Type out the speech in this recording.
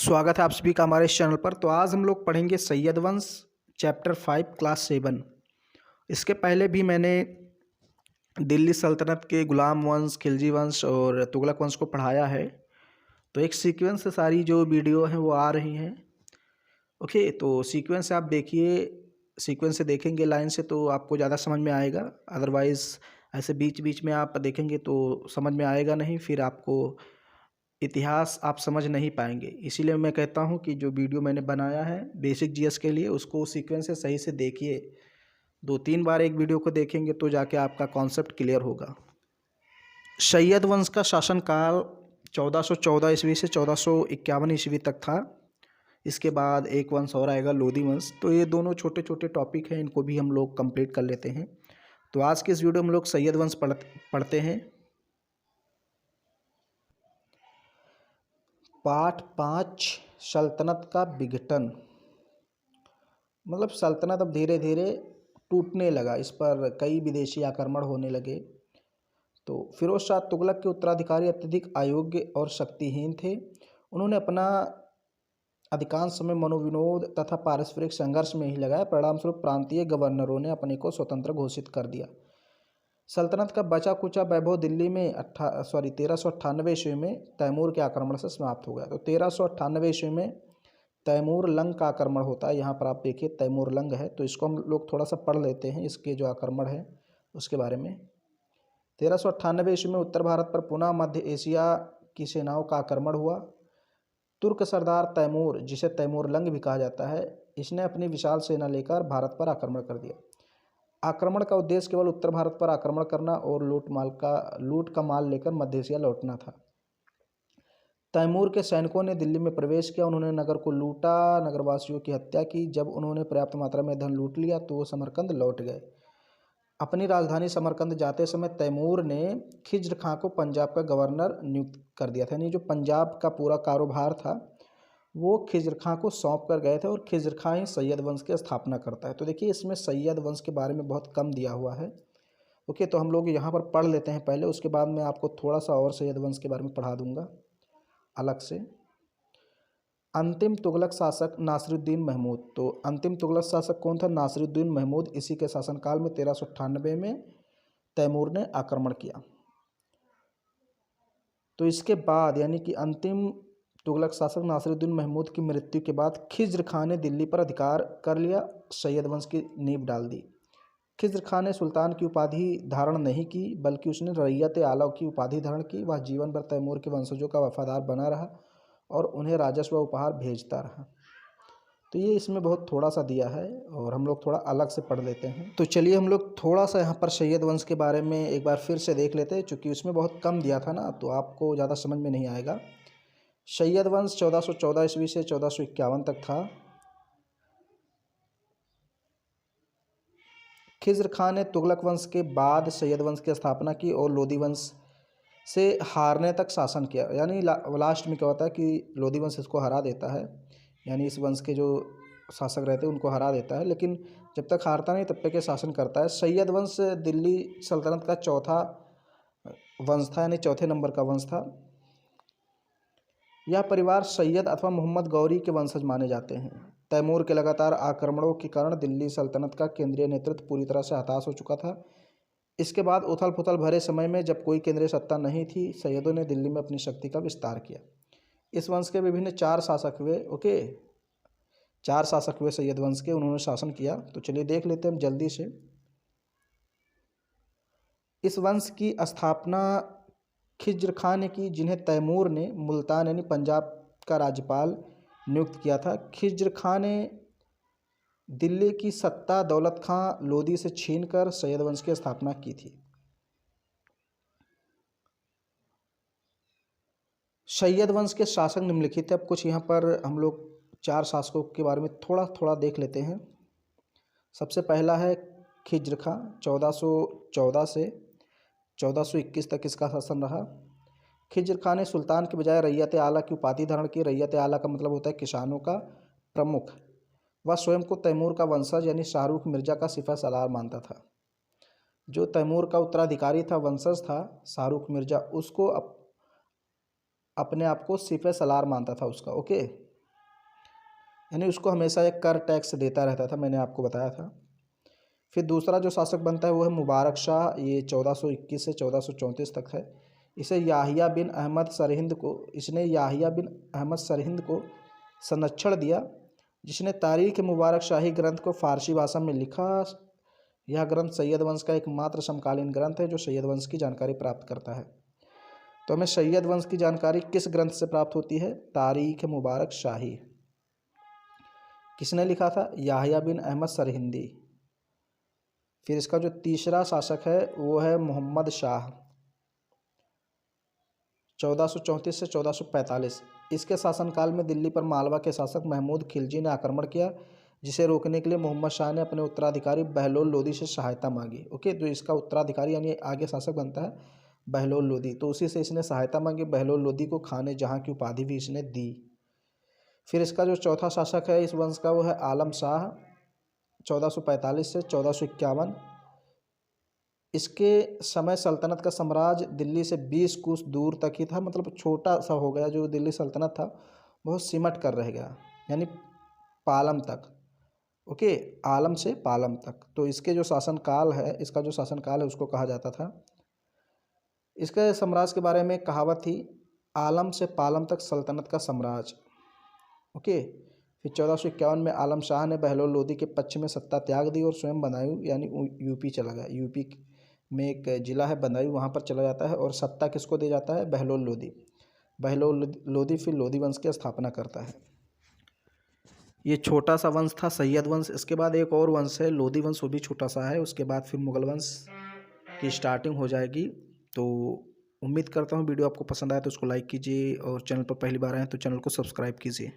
स्वागत है आप सभी का हमारे इस चैनल पर। तो आज हम लोग पढ़ेंगे सैयद वंश चैप्टर 5 क्लास 7। इसके पहले भी मैंने दिल्ली सल्तनत के गुलाम वंश, खिलजी वंश और तुगलक वंश को पढ़ाया है। तो एक सीक्वेंस से सारी जो वीडियो हैं वो आ रही हैं। ओके, तो सीक्वेंस से आप देखिए, सीक्वेंस से देखेंगे लाइन से तो आपको ज़्यादा समझ में आएगा। अदरवाइज़ ऐसे बीच बीच में आप देखेंगे तो समझ में आएगा नहीं, फिर आपको इतिहास आप समझ नहीं पाएंगे। इसीलिए मैं कहता हूँ कि जो वीडियो मैंने बनाया है बेसिक जीएस के लिए, उसको सीक्वेंस से सही से देखिए। 2-3 बार एक वीडियो को देखेंगे तो जाके आपका कॉन्सेप्ट क्लियर होगा। सैयद वंश का शासनकाल 1414 ईस्वी से 1451 ईस्वी तक था। इसके बाद एक वंश और आएगा, लोधी वंश। तो ये दोनों छोटे छोटे टॉपिक हैं, इनको भी हम लोग कंप्लीट कर लेते हैं। तो आज के इस वीडियो में हम लोग सैयद वंश पढ़ते हैं। पाठ 5, सल्तनत का विघटन। मतलब सल्तनत अब धीरे धीरे टूटने लगा, इस पर कई विदेशी आक्रमण होने लगे। तो फिरोज शाह तुगलक के उत्तराधिकारी अत्यधिक अयोग्य और शक्तिहीन थे। उन्होंने अपना अधिकांश समय मनोविनोद तथा पारस्परिक संघर्ष में ही लगाया। परिणामस्वरूप प्रांतीय गवर्नरों ने अपने को स्वतंत्र घोषित कर दिया। सल्तनत का बचा कुचा वैभव दिल्ली में 1398 ईस्वी में तैमूर के आक्रमण से समाप्त हो गया। तो 1398 ईस्वी में तैमूर लंग का आक्रमण होता है। यहाँ पर आप देखिए तैमूर लंग है, तो इसको हम लोग थोड़ा सा पढ़ लेते हैं, इसके जो आक्रमण है उसके बारे में। 1398 ईस्वी में उत्तर भारत पर पुनः मध्य एशिया की सेनाओं का आक्रमण हुआ। तुर्क सरदार तैमूर, जिसे तैमूर लंग भी कहा जाता है, इसने अपनी विशाल सेना लेकर भारत पर आक्रमण कर दिया। आक्रमण का उद्देश्य केवल उत्तर भारत पर आक्रमण करना और लूट का माल लेकर मध्य एशिया लौटना था। तैमूर के सैनिकों ने दिल्ली में प्रवेश किया। उन्होंने नगर को लूटा, नगरवासियों की हत्या की। जब उन्होंने पर्याप्त मात्रा में धन लूट लिया तो वो समरकंद लौट गए। अपनी राजधानी समरकंद जाते समय तैमूर ने खिज्र खां को पंजाब का गवर्नर नियुक्त कर दिया था। यानी जो पंजाब का पूरा कारोबार था वो खिज्र खां को सौंप कर गए थे, और खिज्र खां ही सैयद वंश की स्थापना करता है। तो देखिए इसमें सैयद वंश के बारे में बहुत कम दिया हुआ है। ओके, तो हम लोग यहाँ पर पढ़ लेते हैं पहले, उसके बाद मैं आपको थोड़ा सा और सैयद वंश के बारे में पढ़ा दूंगा अलग से। अंतिम तुगलक शासक नासिरुद्दीन महमूद। तो अंतिम तुगलक शासक कौन था? नासिरुद्दीन महमूद। इसी के शासनकाल में 1398 में तैमूर ने आक्रमण किया। तो इसके बाद यानी कि अंतिम तुगलक शासक नासिरुद्दीन महमूद की मृत्यु के बाद खिज्र खां ने दिल्ली पर अधिकार कर लिया, सैयद वंश की नींव डाल दी। खिज्र खां ने सुल्तान की उपाधि धारण नहीं की, बल्कि उसने रैयत आला की उपाधि धारण की। वह जीवन भर तैमूर के वंशजों का वफादार बना रहा और उन्हें राजस्व उपहार भेजता रहा। तो ये इसमें बहुत थोड़ा सा दिया है और हम लोग थोड़ा अलग से पढ़ लेते हैं। तो चलिए हम लोग थोड़ा सा यहाँ पर सैयद वंश के बारे में एक बार फिर से देख लेते हैं, चूँकि उसमें बहुत कम दिया था ना, तो आपको ज़्यादा समझ में नहीं आएगा। सैयद वंश 1414 ईस्वी से 1451 तक था। खिज्र खां ने तुगलक वंश के बाद सैयद वंश की स्थापना की और लोधी वंश से हारने तक शासन किया। यानी लास्ट में क्या होता है कि लोधी वंश इसको हरा देता है, यानी इस वंश के जो शासक रहते हैं उनको हरा देता है, लेकिन जब तक हारता नहीं तब तक ये शासन करता है। सैयद वंश दिल्ली सल्तनत का चौथा वंश था, यानी चौथे नंबर का वंश था। यह परिवार सैयद अथवा मोहम्मद गौरी के वंशज माने जाते हैं। तैमूर के लगातार आक्रमणों के कारण दिल्ली सल्तनत का केंद्रीय नेतृत्व पूरी तरह से हताश हो चुका था। इसके बाद उथल पुथल भरे समय में जब कोई केंद्रीय सत्ता नहीं थी, सैयदों ने दिल्ली में अपनी शक्ति का विस्तार किया। इस वंश के विभिन्न 4 शासक हुए। ओके, 4 शासक हुए सैयद वंश के, उन्होंने शासन किया। तो चलिए देख लेते हैं हम जल्दी से। इस वंश की स्थापना खिज्र खां ने की, जिन्हें तैमूर ने मुल्तान यानी पंजाब का राज्यपाल नियुक्त किया था। खिज्र खां ने दिल्ली की सत्ता दौलत खां लोधी से छीनकर सैयद वंश की स्थापना की थी। सैयद वंश के शासक निम्नलिखित है। अब कुछ यहाँ पर हम लोग 4 शासकों के बारे में थोड़ा थोड़ा देख लेते हैं। सबसे पहला है खिज्र खां। 1414 से 1421 तक इसका शासन रहा। खिज्र खां ने सुल्तान के बजाय रैयत आला की उपाधि धारण की। रैयत आला का मतलब होता है किसानों का प्रमुख। वह स्वयं को तैमूर का वंशज यानी शाहरुख मिर्जा का सिपह सालार मानता था। जो तैमूर का उत्तराधिकारी था, वंशज था शाहरुख मिर्जा, उसको अपने आप को सिपह सालार मानता था उसका। ओके, यानी उसको हमेशा एक कर टैक्स देता रहता था, मैंने आपको बताया था। फिर दूसरा जो शासक बनता है वो है मुबारक शाह, ये 1421 से 1434 तक है। इसे याहिया बिन अहमद सरहिंद को इसने याहिया बिन अहमद सरहिंद को संरक्षण दिया, जिसने तारीख मुबारक शाही ग्रंथ को फारसी भाषा में लिखा। यह ग्रंथ सैयद वंश का एकमात्र समकालीन ग्रंथ है जो सैयद वंश की जानकारी प्राप्त करता है। तो हमें सैयद वंश की जानकारी किस ग्रंथ से प्राप्त होती है? तारीख मुबारक शाही। किसने लिखा था? याहिया बिन अहमद सरहिंदी। फिर इसका जो तीसरा शासक है वो है मोहम्मद शाह, 1434 से 1445। इसके शासनकाल में दिल्ली पर मालवा के शासक महमूद खिलजी ने आक्रमण किया, जिसे रोकने के लिए मोहम्मद शाह ने अपने उत्तराधिकारी बहलोल लोदी से सहायता मांगी। ओके, तो इसका उत्तराधिकारी यानी आगे शासक बनता है बहलोल लोदी, तो उसी से इसने सहायता मांगी। बहलोल लोदी को खाने जहाँ की उपाधि भी इसने दी। फिर इसका जो चौथा शासक है इस वंश का वो है आलम शाह, 1445 से 1451। इसके समय सल्तनत का साम्राज्य दिल्ली से 20 कोस दूर तक ही था, मतलब छोटा सा हो गया। जो दिल्ली सल्तनत था बहुत सिमट कर रह गया, यानी पालम तक। ओके, आलम से पालम तक। तो इसके जो शासनकाल है इसका जो शासनकाल है उसको कहा जाता था। इसके साम्राज्य के बारे में कहावत थी, आलम से पालम तक सल्तनत का साम्राज्य। ओके, फिर 1451 में आलम शाह ने बहलोल लोदी के पक्ष में सत्ता त्याग दी और स्वयं बदायूं यानी यूपी चला गया। यूपी में एक ज़िला है बदायूं, वहाँ पर चला जाता है और सत्ता किसको दे जाता है? बहलोल लोदी। बहलोल लोदी फिर लोदी वंश की स्थापना करता है। ये छोटा सा वंश था सैयद वंश। इसके बाद एक और वंश है लोदी वंश, वो भी छोटा सा है। उसके बाद फिर मुगल वंश की स्टार्टिंग हो जाएगी। तो उम्मीद करता हूँ वीडियो आपको पसंद आया तो उसको लाइक कीजिए और चैनल पर पहली बार आए तो चैनल को सब्सक्राइब कीजिए।